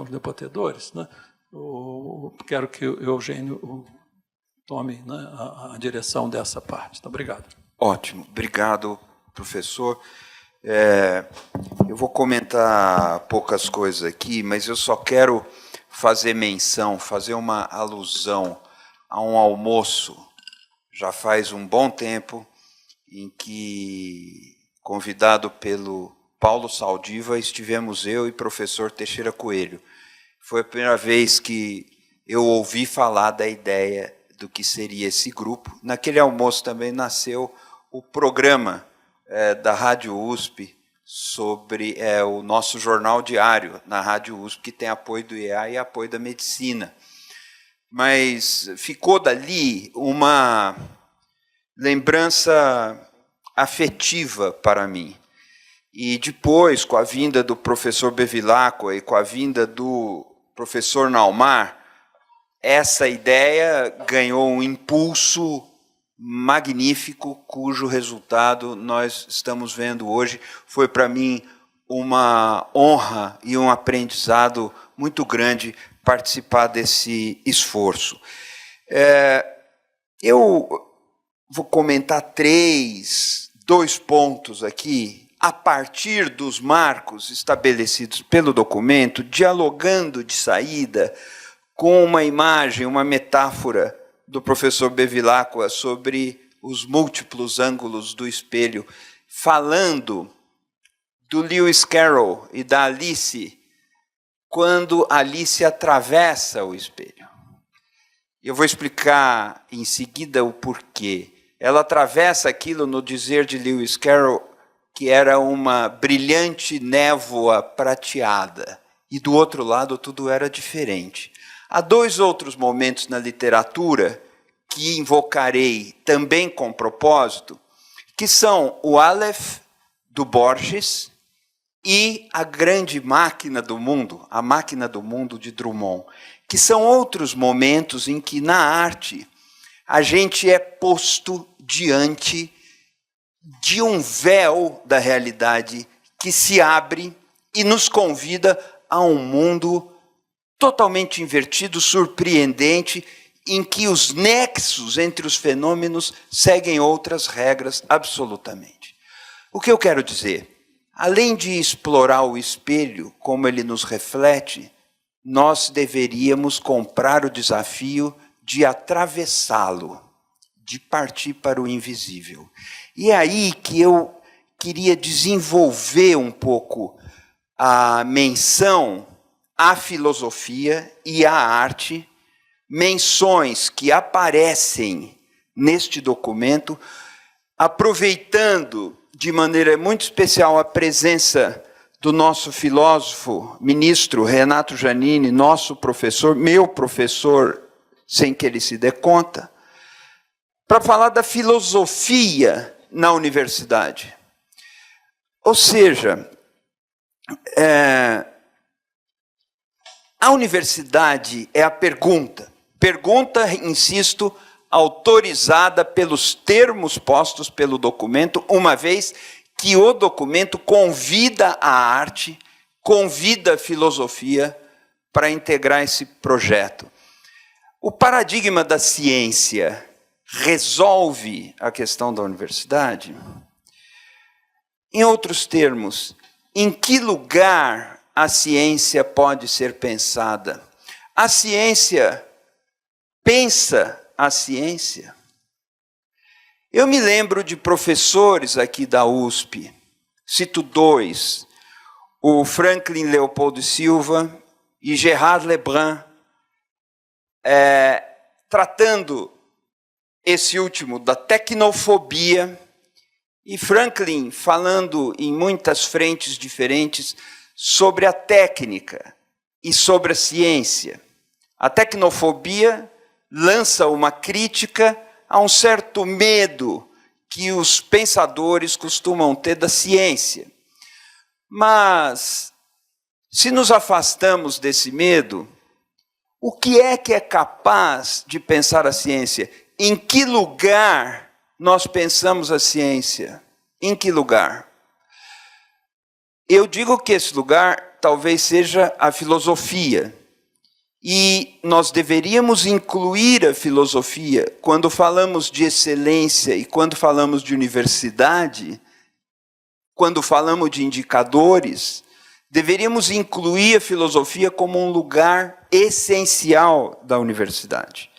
os debatedores, né? Quero que o Eugênio tome, né, a direção dessa parte. Tá, obrigado. Ótimo. Obrigado, professor. Eu vou comentar poucas coisas aqui, mas eu só quero fazer menção, fazer uma alusão a um almoço, já faz um bom tempo, em que, convidado pelo Paulo Saldiva, estivemos eu e professor Teixeira Coelho. Foi a primeira vez que eu ouvi falar da ideia do que seria esse grupo. Naquele almoço também nasceu o programa da Rádio USP sobre o nosso jornal diário na Rádio USP, que tem apoio do IEA e apoio da medicina. Mas ficou dali uma lembrança afetiva para mim. E depois, com a vinda do professor Bevilacqua e com a vinda do professor Naumar, essa ideia ganhou um impulso magnífico, cujo resultado nós estamos vendo hoje. Foi para mim uma honra e um aprendizado muito grande participar desse esforço. Eu vou comentar dois pontos aqui, a partir dos marcos estabelecidos pelo documento, dialogando de saída com uma imagem, uma metáfora do professor Bevilacqua sobre os múltiplos ângulos do espelho, falando do Lewis Carroll e da Alice, quando Alice atravessa o espelho. Eu vou explicar em seguida o porquê. Ela atravessa aquilo, no dizer de Lewis Carroll, que era uma brilhante névoa prateada, e do outro lado tudo era diferente. Há dois outros momentos na literatura que invocarei também com propósito, que são o Aleph, do Borges, e a grande máquina do mundo, a máquina do mundo de Drummond, que são outros momentos em que, na arte, a gente é posto diante de um véu da realidade que se abre e nos convida a um mundo totalmente invertido, surpreendente, em que os nexos entre os fenômenos seguem outras regras absolutamente. O que eu quero dizer? Além de explorar o espelho, como ele nos reflete, nós deveríamos comprar o desafio de atravessá-lo, de partir para o invisível. E é aí que eu queria desenvolver um pouco a menção à filosofia e à arte, menções que aparecem neste documento, aproveitando de maneira muito especial a presença do nosso filósofo, ministro Renato Giannini, nosso professor, meu professor, sem que ele se dê conta, para falar da filosofia na universidade. Ou seja, a universidade é a pergunta, insisto, autorizada pelos termos postos pelo documento, uma vez que o documento convida a arte, convida a filosofia para integrar esse projeto. O paradigma da ciência resolve a questão da universidade? Em outros termos, em que lugar a ciência pode ser pensada? A ciência pensa a ciência? Eu me lembro de professores aqui da USP, cito dois, o Franklin Leopoldo Silva e Gerard Lebrun, tratando esse último da tecnofobia, e Franklin falando em muitas frentes diferentes sobre a técnica e sobre a ciência. A tecnofobia lança uma crítica a um certo medo que os pensadores costumam ter da ciência. Mas, se nos afastamos desse medo, o que é capaz de pensar a ciência? Em que lugar nós pensamos a ciência? Em que lugar? Eu digo que esse lugar talvez seja a filosofia. E nós deveríamos incluir a filosofia quando falamos de excelência e quando falamos de universidade, quando falamos de indicadores, deveríamos incluir a filosofia como um lugar essencial da universidade.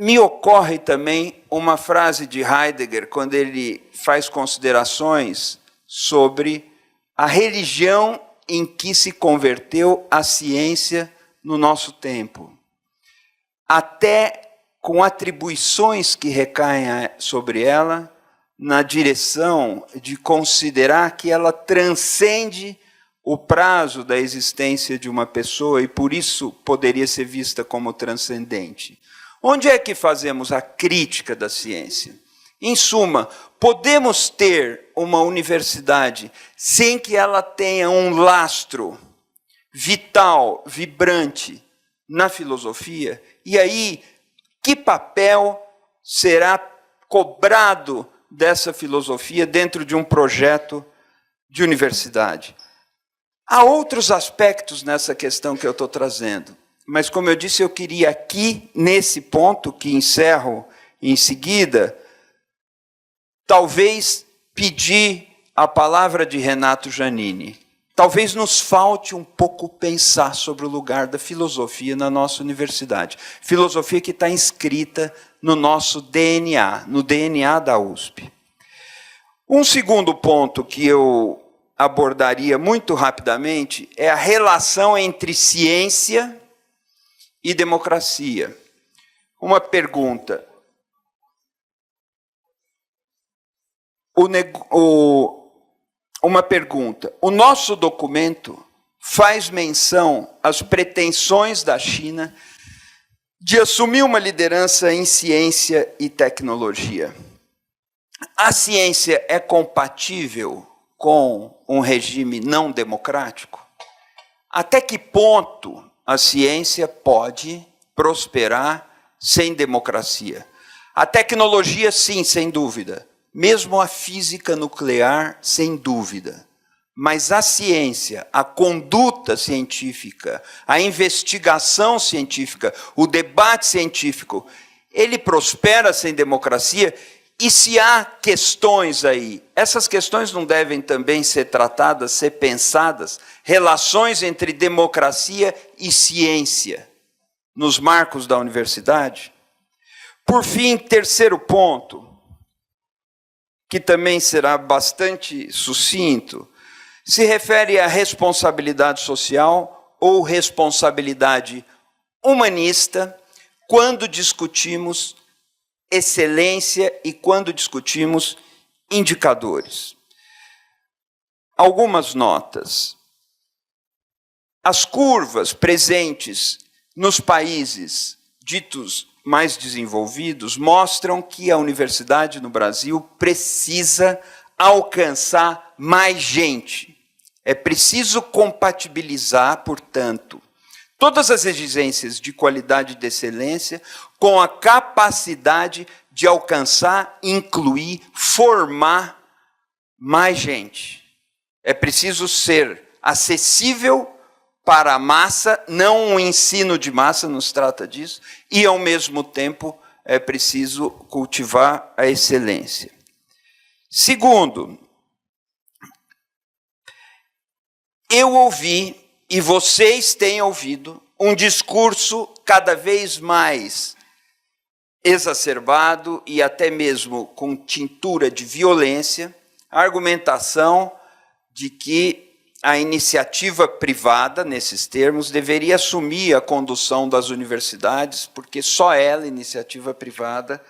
Me ocorre também uma frase de Heidegger, quando ele faz considerações sobre a religião em que se converteu a ciência no nosso tempo, até com atribuições que recaem sobre ela, na direção de considerar que ela transcende o prazo da existência de uma pessoa e, por isso, poderia ser vista como transcendente. Onde é que fazemos a crítica da ciência? Em suma, podemos ter uma universidade sem que ela tenha um lastro vital, vibrante na filosofia? E aí, que papel será cobrado dessa filosofia dentro de um projeto de universidade? Há outros aspectos nessa questão que eu estou trazendo, mas, como eu disse, eu queria aqui, nesse ponto, que encerro em seguida, talvez pedir a palavra de Renato Giannini. Talvez nos falte um pouco pensar sobre o lugar da filosofia na nossa universidade. Filosofia que está inscrita no nosso DNA, no DNA da USP. Um segundo ponto que eu abordaria muito rapidamente é a relação entre ciência e democracia. Uma pergunta. Uma pergunta. O nosso documento faz menção às pretensões da China de assumir uma liderança em ciência e tecnologia. A ciência é compatível com um regime não democrático? Até que ponto a ciência pode prosperar sem democracia? A tecnologia, sim, sem dúvida. Mesmo a física nuclear, sem dúvida. Mas a ciência, a conduta científica, a investigação científica, o debate científico, ele prospera sem democracia? E se há questões aí, essas questões não devem também ser tratadas, ser pensadas, relações entre democracia e ciência, nos marcos da universidade? Por fim, terceiro ponto, que também será bastante sucinto, se refere à responsabilidade social ou responsabilidade humanista quando discutimos excelência e quando discutimos indicadores. Algumas notas. As curvas presentes nos países ditos mais desenvolvidos mostram que a universidade no Brasil precisa alcançar mais gente. É preciso compatibilizar, portanto, todas as exigências de qualidade e de excelência com a capacidade de alcançar, incluir, formar mais gente. É preciso ser acessível para a massa, não um ensino de massa, não se trata disso, e, ao mesmo tempo, é preciso cultivar a excelência. Segundo, eu ouvi, e vocês têm ouvido, um discurso cada vez mais exacerbado e até mesmo com tintura de violência, a argumentação de que a iniciativa privada, nesses termos, deveria assumir a condução das universidades, porque só ela, iniciativa privada,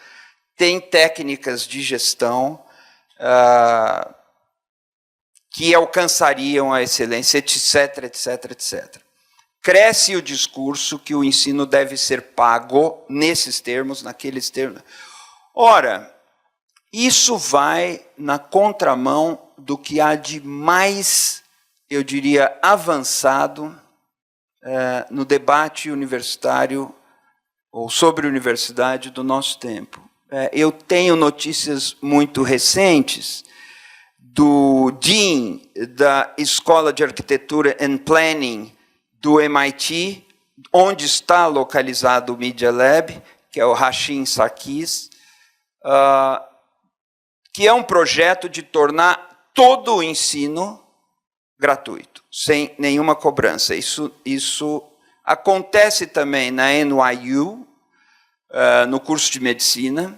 tem técnicas de gestão que alcançariam a excelência, etc., etc., etc. Cresce o discurso que o ensino deve ser pago nesses termos, naqueles termos. Ora, isso vai na contramão do que há de mais, eu diria, avançado no debate universitário ou sobre universidade do nosso tempo. Eu tenho notícias muito recentes do Dean da Escola de Arquitetura and Planning do MIT, onde está localizado o Media Lab, que é o Hashim Sarkis, que é um projeto de tornar todo o ensino gratuito, sem nenhuma cobrança. Isso acontece também na NYU, no curso de medicina.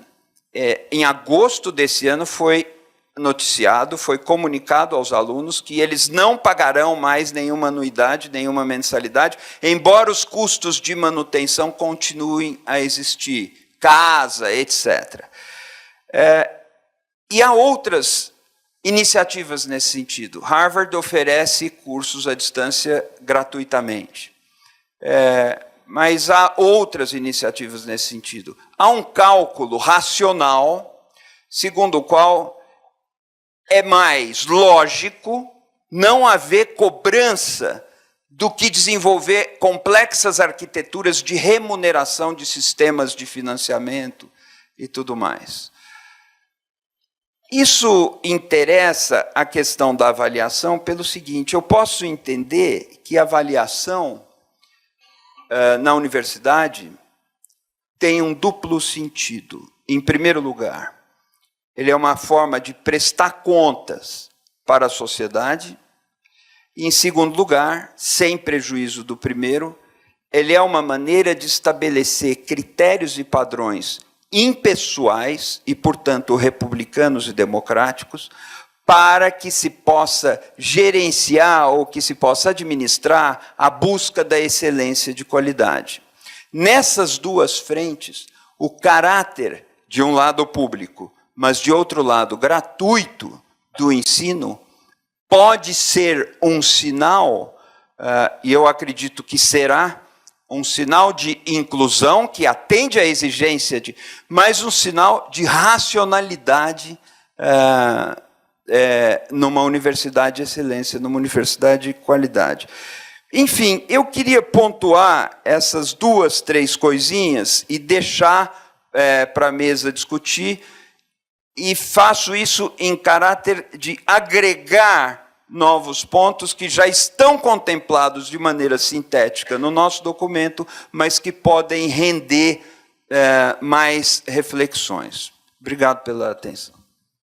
Em agosto desse ano foi noticiado, foi comunicado aos alunos que eles não pagarão mais nenhuma anuidade, nenhuma mensalidade, embora os custos de manutenção continuem a existir, casa, etc. E há outras iniciativas nesse sentido. Harvard oferece cursos à distância gratuitamente. Mas há outras iniciativas nesse sentido. Há um cálculo racional, segundo o qual é mais lógico não haver cobrança do que desenvolver complexas arquiteturas de remuneração de sistemas de financiamento e tudo mais. Isso interessa a questão da avaliação pelo seguinte: eu posso entender que a avaliação na universidade tem um duplo sentido. Em primeiro lugar, ele é uma forma de prestar contas para a sociedade. E, em segundo lugar, sem prejuízo do primeiro, ele é uma maneira de estabelecer critérios e padrões impessoais e, portanto, republicanos e democráticos, para que se possa gerenciar ou que se possa administrar a busca da excelência de qualidade. Nessas duas frentes, o caráter, de um lado público, mas, de outro lado, gratuito do ensino, pode ser um sinal, e eu acredito que será, um sinal de inclusão que atende à exigência mas um sinal de racionalidade numa universidade de excelência, numa universidade de qualidade. Enfim, eu queria pontuar essas 2, 3 coisinhas e deixar para a mesa discutir, e faço isso em caráter de agregar novos pontos que já estão contemplados de maneira sintética no nosso documento, mas que podem render mais reflexões. Obrigado pela atenção.